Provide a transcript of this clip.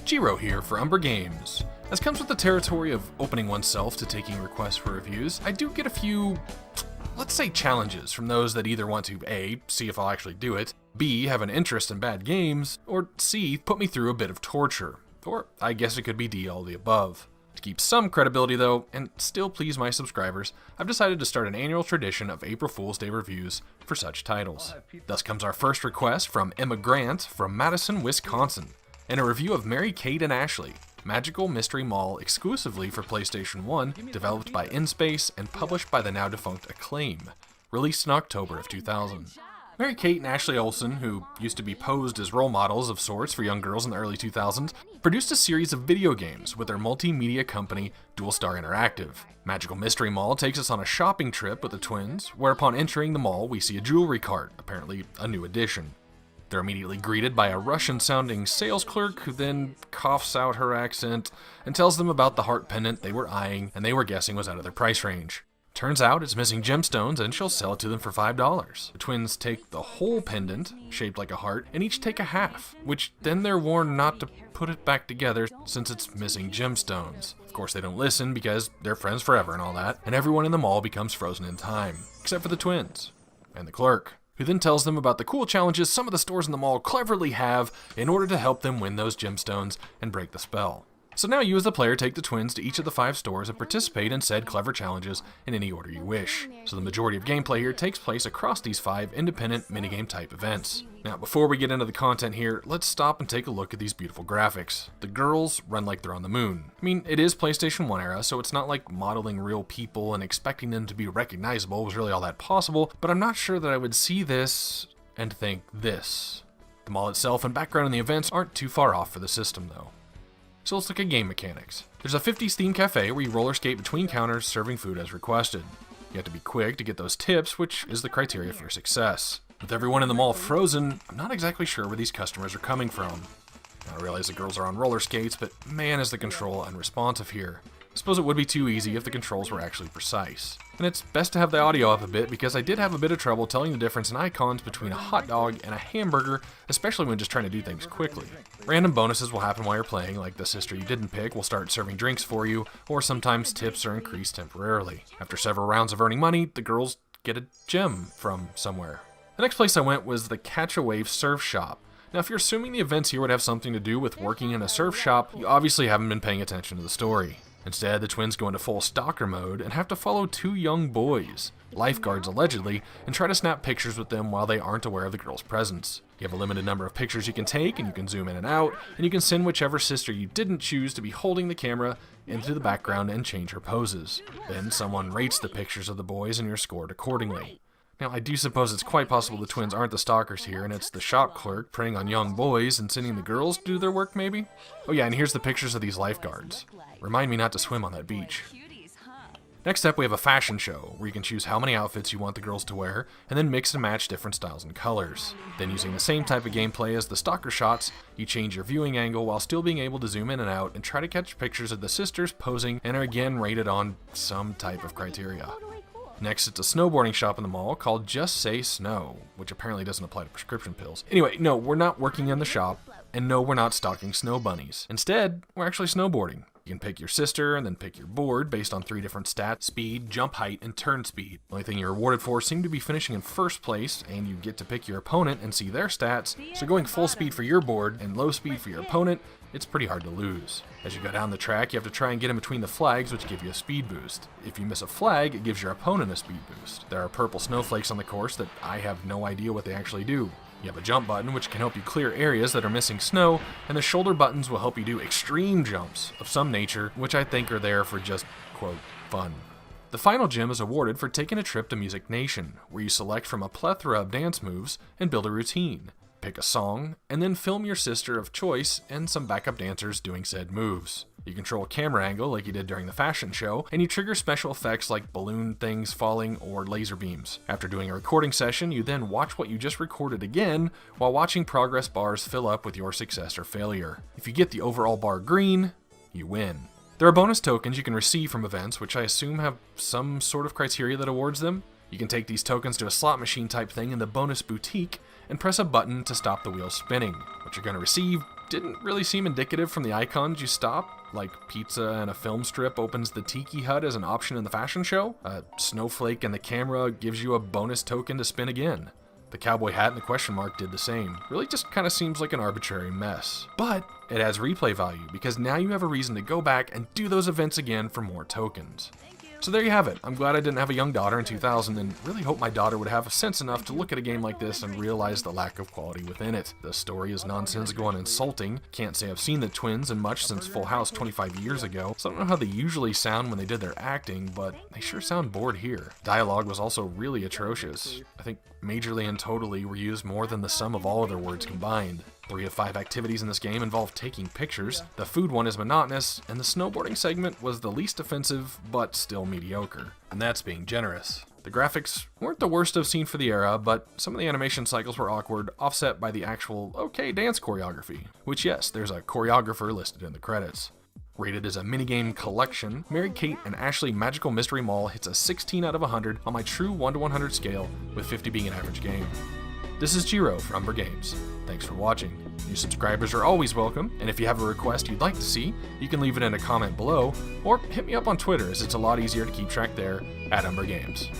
Jiro here for Umbra Games. As comes with the territory of opening oneself to taking requests for reviews, I do get a few, let's say, challenges from those that either want to A, see if I'll actually do it, B, have an interest in bad games, or C, put me through a bit of torture. Or I guess it could be D, all the above. To keep some credibility though, and still please my subscribers, I've decided to start an annual tradition of April Fool's Day reviews for such titles. Thus comes our first request from Emma Grant from Madison, Wisconsin, and a review of Mary Kate and Ashley, Magical Mystery Mall exclusively for PlayStation 1, developed by InSpace and published by the now defunct Acclaim, released in October of 2000. Mary Kate and Ashley Olsen, who used to be posed as role models of sorts for young girls in the early 2000s, produced a series of video games with their multimedia company Dual Star Interactive. Magical Mystery Mall takes us on a shopping trip with the twins, where upon entering the mall we see a jewelry cart, apparently a new addition. They're immediately greeted by a Russian-sounding sales clerk who then coughs out her accent and tells them about the heart pendant they were eyeing and they were guessing was out of their price range. Turns out it's missing gemstones and she'll sell it to them for $5. The twins take the whole pendant, shaped like a heart, and each take a half, which then they're warned not to put it back together since it's missing gemstones. Of course they don't listen because they're friends forever and all that, and everyone in the mall becomes frozen in time, except for the twins and the clerk, who then tells them about the cool challenges some of the stores in the mall cleverly have in order to help them win those gemstones and break the spell. So now you as the player take the twins to each of the 5 stores and participate in said clever challenges in any order you wish. So the majority of gameplay here takes place across these 5 independent minigame type events. Now before we get into the content here, let's stop and take a look at these beautiful graphics. The girls run like they're on the moon. I mean, it is PlayStation 1 era, so it's not like modeling real people and expecting them to be recognizable was really all that possible, but I'm not sure that I would see this and think this. The mall itself and background in the events aren't too far off for the system though. So let's look at game mechanics. There's a 50s themed cafe where you roller skate between counters serving food as requested. You have to be quick to get those tips, which is the criteria for success. With everyone in the mall frozen, I'm not exactly sure where these customers are coming from. I realize the girls are on roller skates, but man is the control unresponsive here. I suppose it would be too easy if the controls were actually precise. And it's best to have the audio up a bit because I did have a bit of trouble telling the difference in icons between a hot dog and a hamburger, especially when just trying to do things quickly. Random bonuses will happen while you're playing, like the sister you didn't pick will start serving drinks for you, or sometimes tips are increased temporarily. After several rounds of earning money, the girls get a gem from somewhere. The next place I went was the Catch a Wave Surf Shop. Now if you're assuming the events here would have something to do with working in a surf shop, you obviously haven't been paying attention to the story. Instead, the twins go into full stalker mode and have to follow 2 young boys, lifeguards allegedly, and try to snap pictures with them while they aren't aware of the girl's presence. You have a limited number of pictures you can take, and you can zoom in and out, and you can send whichever sister you didn't choose to be holding the camera into the background and change her poses. Then someone rates the pictures of the boys and you're scored accordingly. Now, I do suppose it's quite possible the twins aren't the stalkers here, and it's the shop clerk preying on young boys and sending the girls to do their work, maybe? Oh yeah, and here's the pictures of these lifeguards. Remind me not to swim on that beach. Next up, we have a fashion show, where you can choose how many outfits you want the girls to wear, and then mix and match different styles and colors. Then using the same type of gameplay as the stalker shots, you change your viewing angle while still being able to zoom in and out and try to catch pictures of the sisters posing and are again rated on some type of criteria. Next, it's a snowboarding shop in the mall called Just Say Snow, which apparently doesn't apply to prescription pills. Anyway, no, we're not working in the shop, and no, we're not stalking snow bunnies. Instead, we're actually snowboarding. You can pick your sister and then pick your board based on 3 different stats: speed, jump height, and turn speed. The only thing you're rewarded for seem to be finishing in first place, and you get to pick your opponent and see their stats, so going full speed for your board and low speed for your opponent, it's pretty hard to lose. As you go down the track, you have to try and get in between the flags, which give you a speed boost. If you miss a flag, it gives your opponent a speed boost. There are purple snowflakes on the course that I have no idea what they actually do. You have a jump button, which can help you clear areas that are missing snow, and the shoulder buttons will help you do extreme jumps of some nature, which I think are there for just, quote, fun. The final gem is awarded for taking a trip to Music Nation, where you select from a plethora of dance moves and build a routine. Pick a song, and then film your sister of choice and some backup dancers doing said moves. You control a camera angle like you did during the fashion show, and you trigger special effects like balloon things falling or laser beams. After doing a recording session, you then watch what you just recorded again while watching progress bars fill up with your success or failure. If you get the overall bar green, you win. There are bonus tokens you can receive from events, which I assume have some sort of criteria that awards them. You can take these tokens to a slot machine type thing in the bonus boutique and press a button to stop the wheel spinning. What you're going to receive didn't really seem indicative from the icons you stop, like pizza and a film strip opens the tiki hut as an option in the fashion show. A snowflake in the camera gives you a bonus token to spin again. The cowboy hat and the question mark did the same. Really just kind of seems like an arbitrary mess. But it has replay value because now you have a reason to go back and do those events again for more tokens. So there you have it. I'm glad I didn't have a young daughter in 2000 and really hope my daughter would have sense enough to look at a game like this and realize the lack of quality within it. The story is nonsensical and insulting. Can't say I've seen the twins in much since Full House 25 years ago, so I don't know how they usually sound when they did their acting, but they sure sound bored here. Dialogue was also really atrocious. I think majorly and totally were used more than the sum of all other words combined. 3 of 5 activities in this game involve taking pictures, the food one is monotonous, and the snowboarding segment was the least offensive, but still mediocre. And that's being generous. The graphics weren't the worst I've seen for the era, but some of the animation cycles were awkward, offset by the actual okay dance choreography, which yes, there's a choreographer listed in the credits. Rated as a minigame collection, Mary-Kate and Ashley Magical Mystery Mall hits a 16 out of 100 on my true 1 to 100 scale, with 50 being an average game. This is Jiro for Umbra Games. Thanks for watching. New subscribers are always welcome, and if you have a request you'd like to see, you can leave it in a comment below, or hit me up on Twitter as it's a lot easier to keep track there, @Umbra Games.